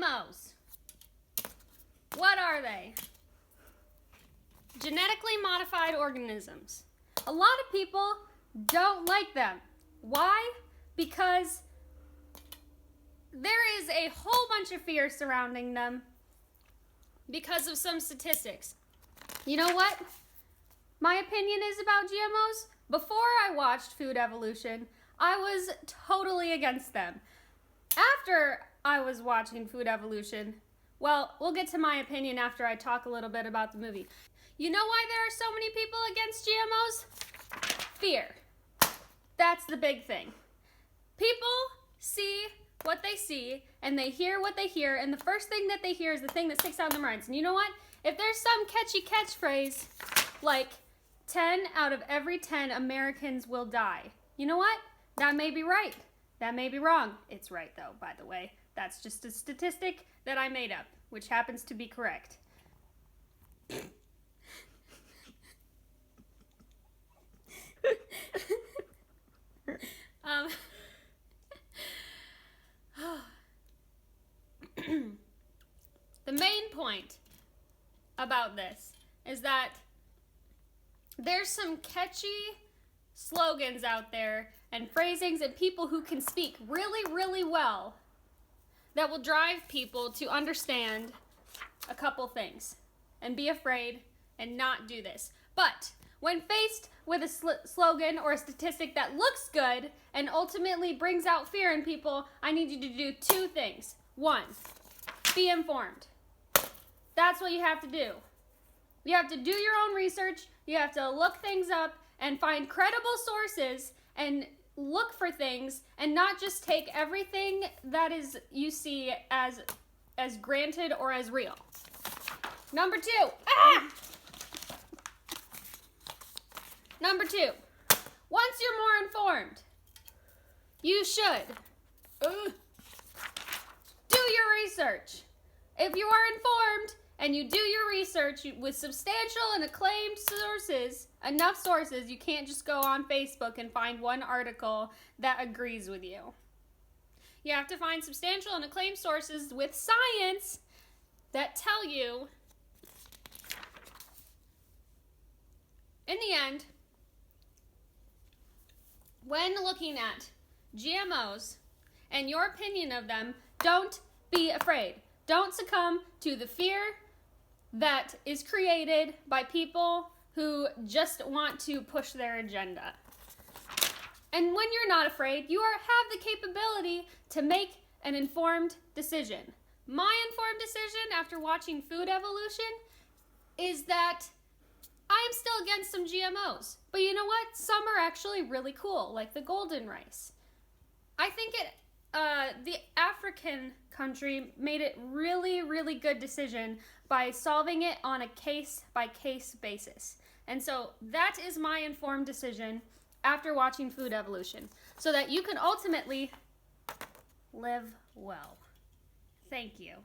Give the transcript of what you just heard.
GMOs. What are they? Genetically modified organisms. A lot of people don't like them. Why? Because there is a whole bunch of fear surrounding them because of some statistics. You know what my opinion is about GMOs? Before I watched Food Evolution, I was totally against them. After I was watching Food Evolution, well, we'll get to my opinion after I talk a little bit about the movie. You know why there are so many people against GMOs? Fear. That's the big thing. People see what they see, and they hear what they hear, and the first thing that they hear is the thing that sticks out in their minds. And you know what? If there's some catchy catchphrase, like 10 out of every 10 Americans will die, you know what? That may be right. That may be wrong. It's right, though, by the way. That's just a statistic that I made up, which happens to be correct. The main point about this is that there's some catchy slogans out there and phrasings and people who can speak really, really well that will drive people to understand a couple things and be afraid and not do this. But when faced with a slogan or a statistic that looks good and ultimately brings out fear in people, I need you to do two things. One, be informed. That's what you have to do. You have to do your own research. You have to look things up and find credible sources and look for things and not just take everything that is you see as granted or as real. Number two. Number two. Once you're more informed, you should do your research. If you are informed and you do your research with substantial and acclaimed sources, enough sources, you can't just go on Facebook and find one article that agrees with you. You have to find substantial and acclaimed sources with science that tell you, in the end, when looking at GMOs and your opinion of them, don't be afraid. Don't succumb to the fear that is created by people who just want to push their agenda. And when you're not afraid, you have the capability to make an informed decision. My informed decision after watching Food Evolution is that I'm still against some GMOs. But you know what? Some are actually really cool, like the golden rice. I think the African country made it really, really good decision by solving it on a case-by-case basis. And so that is my informed decision after watching Food Evolution, so that you can ultimately live well. Thank you.